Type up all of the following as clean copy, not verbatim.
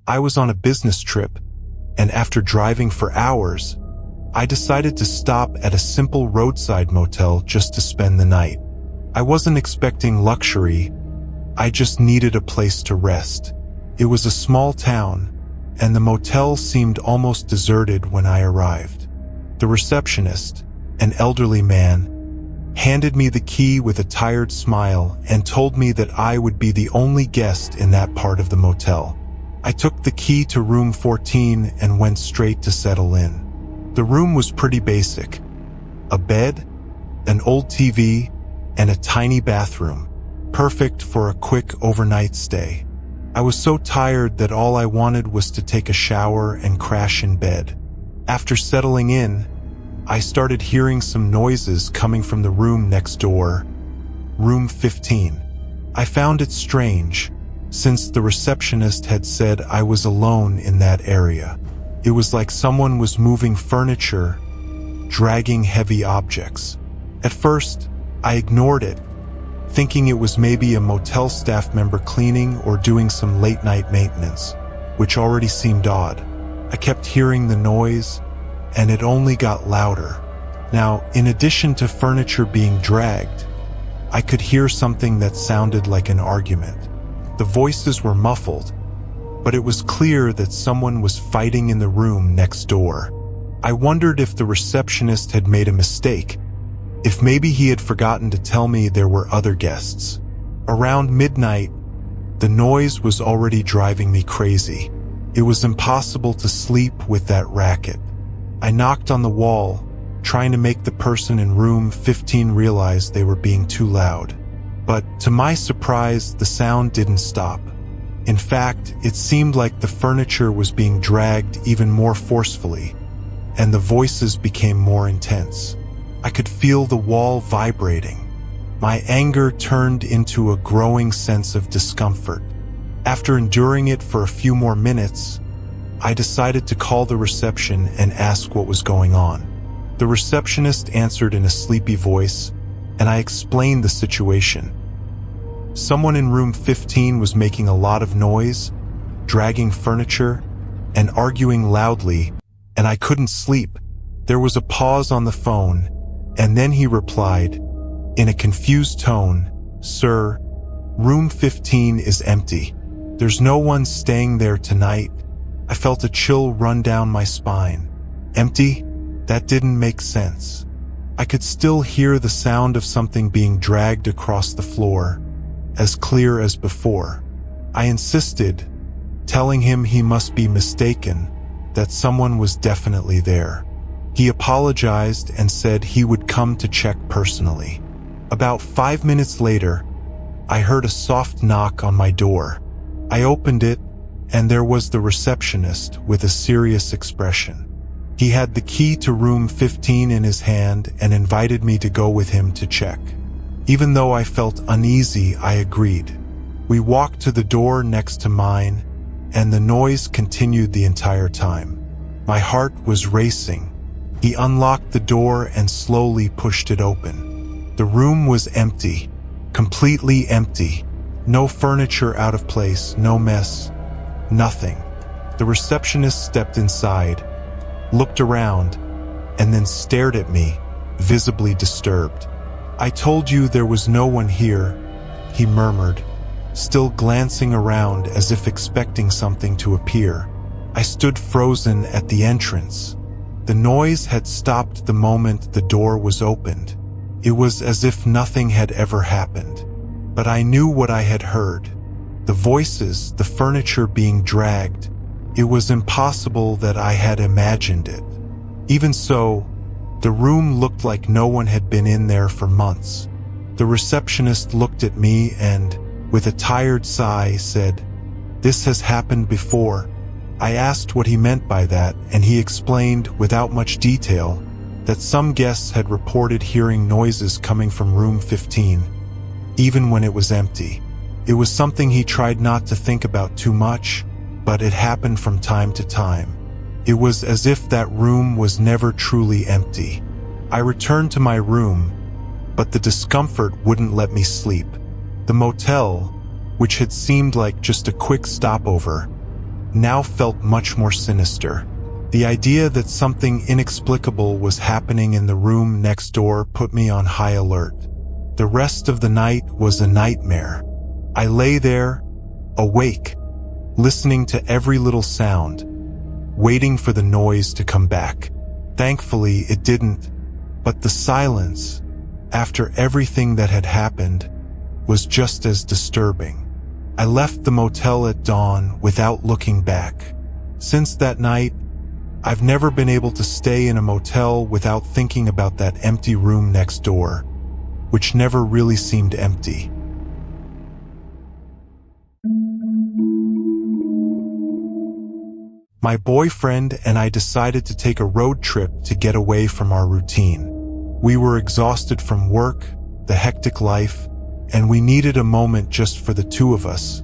I was on a business trip, and after driving for hours, I decided to stop at a simple roadside motel just to spend the night. I wasn't expecting luxury, I just needed a place to rest. It was a small town, and the motel seemed almost deserted when I arrived. The receptionist, an elderly man, handed me the key with a tired smile and told me that I would be the only guest in that part of the motel. I took the key to room 14 and went straight to settle in. The room was pretty basic. A bed, an old TV, and a tiny bathroom, perfect for a quick overnight stay. I was so tired that all I wanted was to take a shower and crash in bed. After settling in, I started hearing some noises coming from the room next door, room 15. I found it strange, since the receptionist had said I was alone in that area. It was like someone was moving furniture, dragging heavy objects. At first, I ignored it, thinking it was maybe a motel staff member cleaning or doing some late-night maintenance, which already seemed odd. I kept hearing the noise, and it only got louder. Now, in addition to furniture being dragged, I could hear something that sounded like an argument. The voices were muffled, but it was clear that someone was fighting in the room next door. I wondered if the receptionist had made a mistake, if maybe he had forgotten to tell me there were other guests. Around midnight, the noise was already driving me crazy. It was impossible to sleep with that racket. I knocked on the wall, trying to make the person in room 15 realize they were being too loud. But to my surprise, the sound didn't stop. In fact, it seemed like the furniture was being dragged even more forcefully, and the voices became more intense. I could feel the wall vibrating. My anger turned into a growing sense of discomfort. After enduring it for a few more minutes, I decided to call the reception and ask what was going on. The receptionist answered in a sleepy voice, and I explained the situation. Someone in room 15 was making a lot of noise, dragging furniture, and arguing loudly, and I couldn't sleep. There was a pause on the phone, and then he replied, in a confused tone, "Sir, room 15 is empty. There's no one staying there tonight." I felt a chill run down my spine. Empty? That didn't make sense. I could still hear the sound of something being dragged across the floor, as clear as before. I insisted, telling him he must be mistaken, that someone was definitely there. He apologized and said he would come to check personally. About 5 minutes later, I heard a soft knock on my door. I opened it, and there was the receptionist with a serious expression. He had the key to room 15 in his hand and invited me to go with him to check. Even though I felt uneasy, I agreed. We walked to the door next to mine, and the noise continued the entire time. My heart was racing. He unlocked the door and slowly pushed it open. The room was empty, completely empty. No furniture out of place, no mess. Nothing. The receptionist stepped inside, looked around, and then stared at me, visibly disturbed. "I told you there was no one here," he murmured, still glancing around as if expecting something to appear. I stood frozen at the entrance. The noise had stopped the moment the door was opened. It was as if nothing had ever happened. But I knew what I had heard. The voices, the furniture being dragged. It was impossible that I had imagined it. Even so, the room looked like no one had been in there for months. The receptionist looked at me and, with a tired sigh, said, "This has happened before." I asked what he meant by that, and he explained, without much detail, that some guests had reported hearing noises coming from room 15, even when it was empty. It was something he tried not to think about too much, but it happened from time to time. It was as if that room was never truly empty. I returned to my room, but the discomfort wouldn't let me sleep. The motel, which had seemed like just a quick stopover, now felt much more sinister. The idea that something inexplicable was happening in the room next door put me on high alert. The rest of the night was a nightmare. I lay there, awake, listening to every little sound, waiting for the noise to come back. Thankfully, it didn't, but the silence, after everything that had happened, was just as disturbing. I left the motel at dawn without looking back. Since that night, I've never been able to stay in a motel without thinking about that empty room next door, which never really seemed empty. My boyfriend and I decided to take a road trip to get away from our routine. We were exhausted from work, the hectic life, and we needed a moment just for the two of us,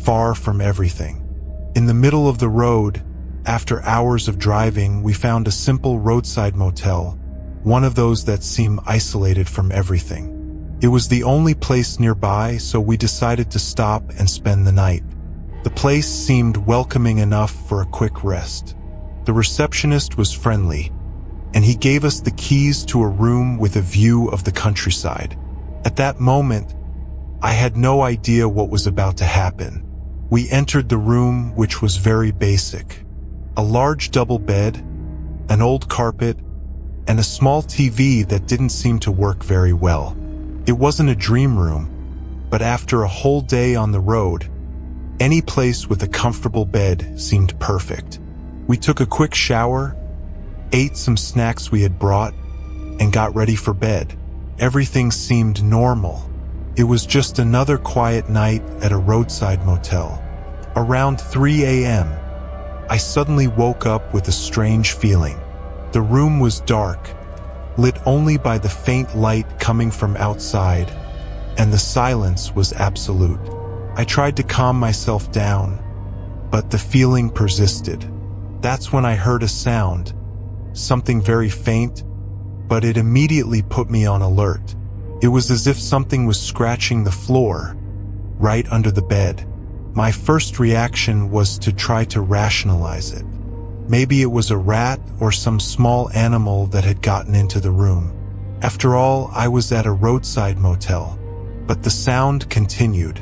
far from everything. In the middle of the road, after hours of driving, we found a simple roadside motel, one of those that seem isolated from everything. It was the only place nearby, so we decided to stop and spend the night. The place seemed welcoming enough for a quick rest. The receptionist was friendly, and he gave us the keys to a room with a view of the countryside. At that moment, I had no idea what was about to happen. We entered the room, which was very basic. A large double bed, an old carpet, and a small TV that didn't seem to work very well. It wasn't a dream room, but after a whole day on the road, any place with a comfortable bed seemed perfect. We took a quick shower, ate some snacks we had brought, and got ready for bed. Everything seemed normal. It was just another quiet night at a roadside motel. Around 3 a.m., I suddenly woke up with a strange feeling. The room was dark, lit only by the faint light coming from outside, and the silence was absolute. I tried to calm myself down, but the feeling persisted. That's when I heard a sound, something very faint, but it immediately put me on alert. It was as if something was scratching the floor, right under the bed. My first reaction was to try to rationalize it. Maybe it was a rat or some small animal that had gotten into the room. After all, I was at a roadside motel. But the sound continued,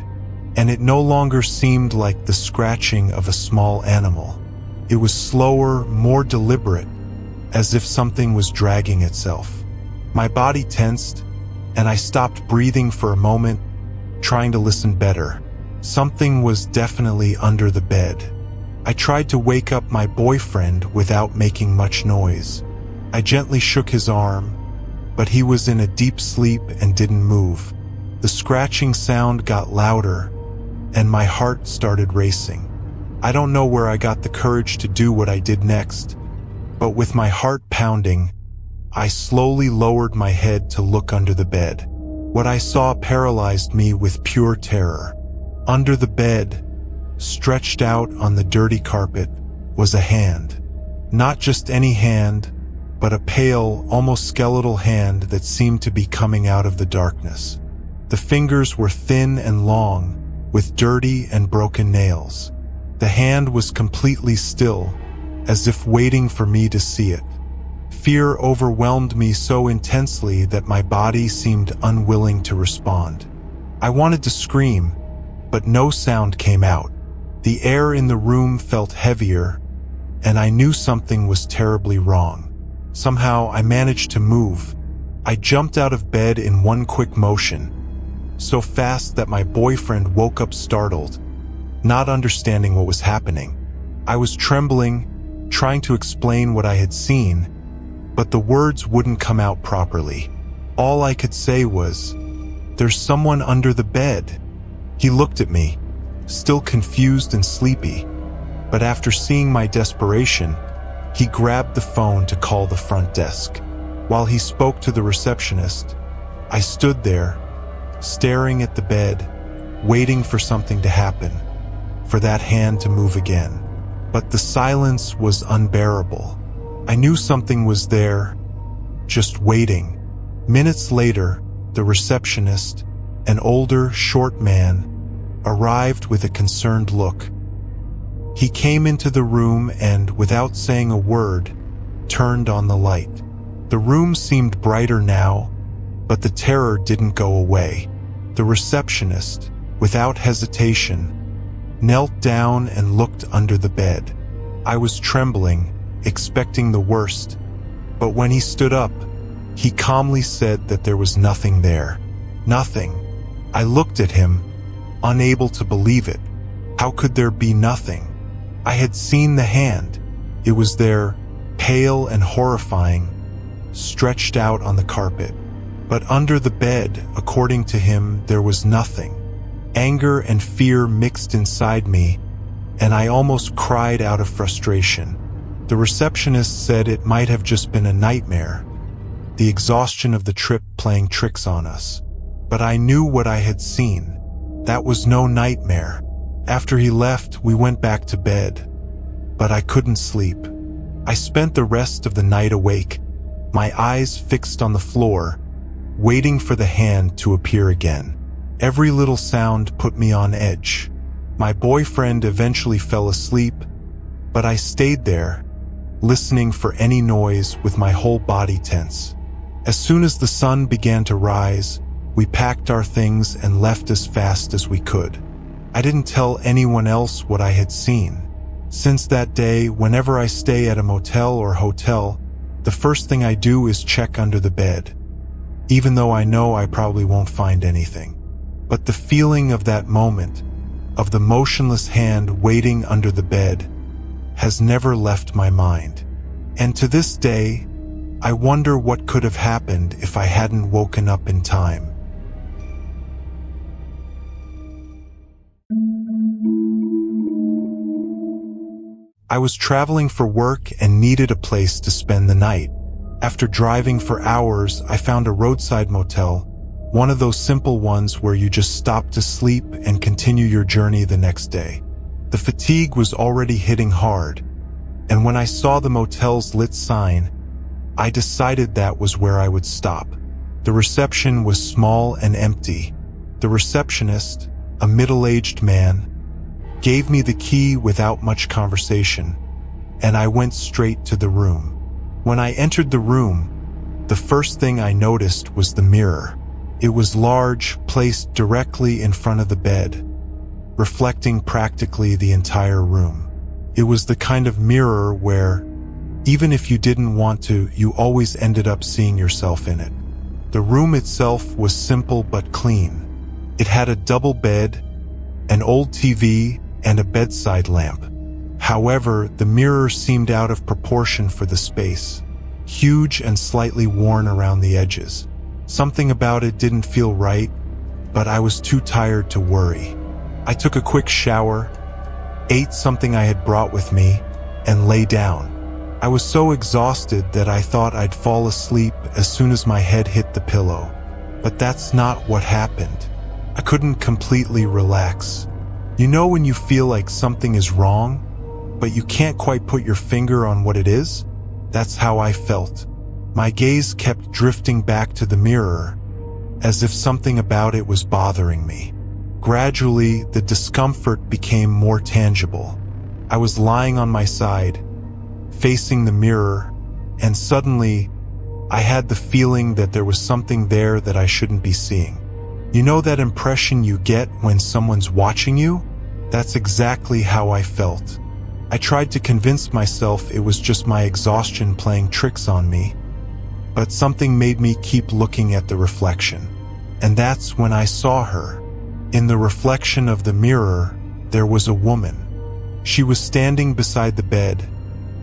and it no longer seemed like the scratching of a small animal. It was slower, more deliberate, as if something was dragging itself. My body tensed, and I stopped breathing for a moment, trying to listen better. Something was definitely under the bed. I tried to wake up my boyfriend without making much noise. I gently shook his arm, but he was in a deep sleep and didn't move. The scratching sound got louder, and my heart started racing. I don't know where I got the courage to do what I did next, but with my heart pounding, I slowly lowered my head to look under the bed. What I saw paralyzed me with pure terror. Under the bed, stretched out on the dirty carpet, was a hand. Not just any hand, but a pale, almost skeletal hand that seemed to be coming out of the darkness. The fingers were thin and long, with dirty and broken nails. The hand was completely still, as if waiting for me to see it. Fear overwhelmed me so intensely that my body seemed unwilling to respond. I wanted to scream, but no sound came out. The air in the room felt heavier, and I knew something was terribly wrong. Somehow I managed to move. I jumped out of bed in one quick motion, so fast that my boyfriend woke up startled, not understanding what was happening. I was trembling, trying to explain what I had seen, but the words wouldn't come out properly. All I could say was, "There's someone under the bed." He looked at me, still confused and sleepy, but after seeing my desperation, he grabbed the phone to call the front desk. While he spoke to the receptionist, I stood there, staring at the bed, waiting for something to happen, for that hand to move again. But the silence was unbearable. I knew something was there, just waiting. Minutes later, the receptionist, an older, short man, arrived with a concerned look. He came into the room and, without saying a word, turned on the light. The room seemed brighter now, but the terror didn't go away. The receptionist, without hesitation, knelt down and looked under the bed. I was trembling, expecting the worst, but when he stood up, he calmly said that there was nothing there. Nothing. I looked at him, unable to believe it. How could there be nothing? I had seen the hand. It was there, pale and horrifying, stretched out on the carpet. But under the bed, according to him, there was nothing. Anger and fear mixed inside me, and I almost cried out of frustration. The receptionist said it might have just been a nightmare, the exhaustion of the trip playing tricks on us. But I knew what I had seen. That was no nightmare. After he left, we went back to bed, but I couldn't sleep. I spent the rest of the night awake, my eyes fixed on the floor, waiting for the hand to appear again. Every little sound put me on edge. My boyfriend eventually fell asleep, but I stayed there, listening for any noise with my whole body tense. As soon as the sun began to rise, we packed our things and left as fast as we could. I didn't tell anyone else what I had seen. Since that day, whenever I stay at a motel or hotel, the first thing I do is check under the bed, even though I know I probably won't find anything. But the feeling of that moment, of the motionless hand waiting under the bed, has never left my mind. And to this day, I wonder what could have happened if I hadn't woken up in time. I was traveling for work and needed a place to spend the night. After driving for hours, I found a roadside motel, one of those simple ones where you just stop to sleep and continue your journey the next day. The fatigue was already hitting hard, and when I saw the motel's lit sign, I decided that was where I would stop. The reception was small and empty. The receptionist, a middle-aged man, gave me the key without much conversation, and I went straight to the room. When I entered the room, the first thing I noticed was the mirror. It was large, placed directly in front of the bed, reflecting practically the entire room. It was the kind of mirror where, even if you didn't want to, you always ended up seeing yourself in it. The room itself was simple but clean. It had a double bed, an old TV, and a bedside lamp. However, the mirror seemed out of proportion for the space, huge and slightly worn around the edges. Something about it didn't feel right, but I was too tired to worry. I took a quick shower, ate something I had brought with me, and lay down. I was so exhausted that I thought I'd fall asleep as soon as my head hit the pillow. But that's not what happened. I couldn't completely relax. You know when you feel like something is wrong, but you can't quite put your finger on what it is? That's how I felt. My gaze kept drifting back to the mirror, as if something about it was bothering me. Gradually, the discomfort became more tangible. I was lying on my side, facing the mirror, and suddenly, I had the feeling that there was something there that I shouldn't be seeing. You know that impression you get when someone's watching you? That's exactly how I felt. I tried to convince myself it was just my exhaustion playing tricks on me, but something made me keep looking at the reflection. And that's when I saw her. In the reflection of the mirror, there was a woman. She was standing beside the bed,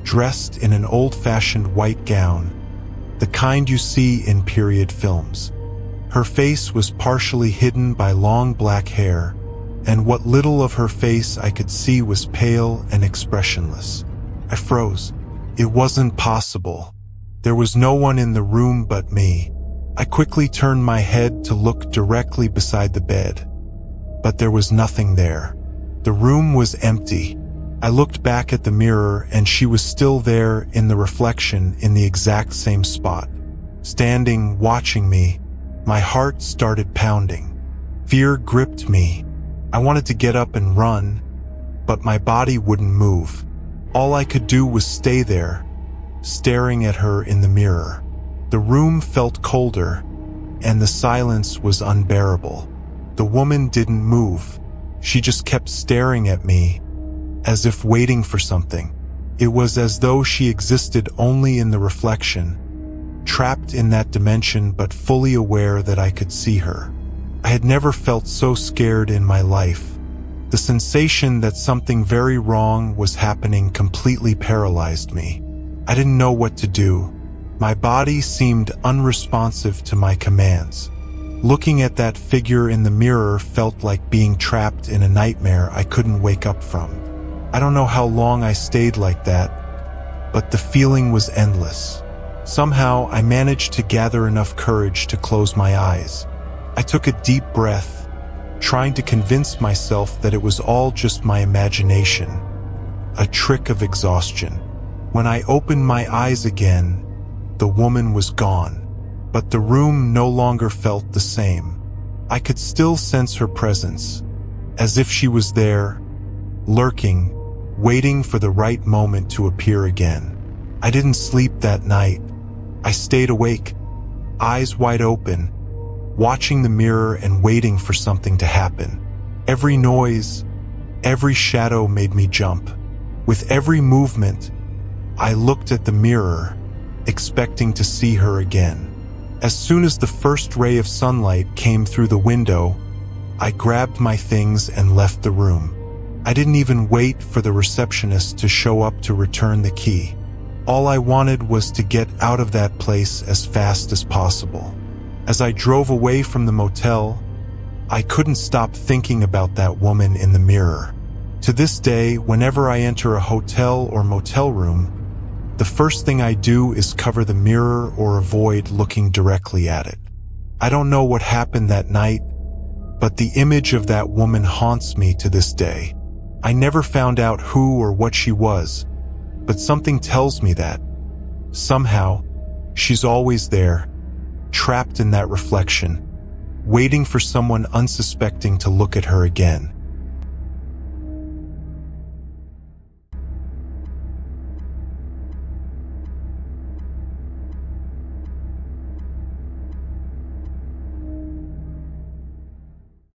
dressed in an old-fashioned white gown, the kind you see in period films. Her face was partially hidden by long black hair, and what little of her face I could see was pale and expressionless. I froze. It wasn't possible. There was no one in the room but me. I quickly turned my head to look directly beside the bed, but there was nothing there. The room was empty. I looked back at the mirror and she was still there in the reflection in the exact same spot. Standing, watching me, my heart started pounding. Fear gripped me. I wanted to get up and run, but my body wouldn't move. All I could do was stay there, staring at her in the mirror. The room felt colder, and the silence was unbearable. The woman didn't move. She just kept staring at me, as if waiting for something. It was as though she existed only in the reflection, trapped in that dimension but fully aware that I could see her. I had never felt so scared in my life. The sensation that something very wrong was happening completely paralyzed me. I didn't know what to do. My body seemed unresponsive to my commands. Looking at that figure in the mirror felt like being trapped in a nightmare I couldn't wake up from. I don't know how long I stayed like that, but the feeling was endless. Somehow, I managed to gather enough courage to close my eyes. I took a deep breath, trying to convince myself that it was all just my imagination, a trick of exhaustion. When I opened my eyes again, the woman was gone, but the room no longer felt the same. I could still sense her presence, as if she was there, lurking, waiting for the right moment to appear again. I didn't sleep that night. I stayed awake, eyes wide open, watching the mirror and waiting for something to happen. Every noise, every shadow made me jump. With every movement, I looked at the mirror, expecting to see her again. As soon as the first ray of sunlight came through the window, I grabbed my things and left the room. I didn't even wait for the receptionist to show up to return the key. All I wanted was to get out of that place as fast as possible. As I drove away from the motel, I couldn't stop thinking about that woman in the mirror. To this day, whenever I enter a hotel or motel room, the first thing I do is cover the mirror or avoid looking directly at it. I don't know what happened that night, but the image of that woman haunts me to this day. I never found out who or what she was, but something tells me that, somehow, she's always there, trapped in that reflection, waiting for someone unsuspecting to look at her again.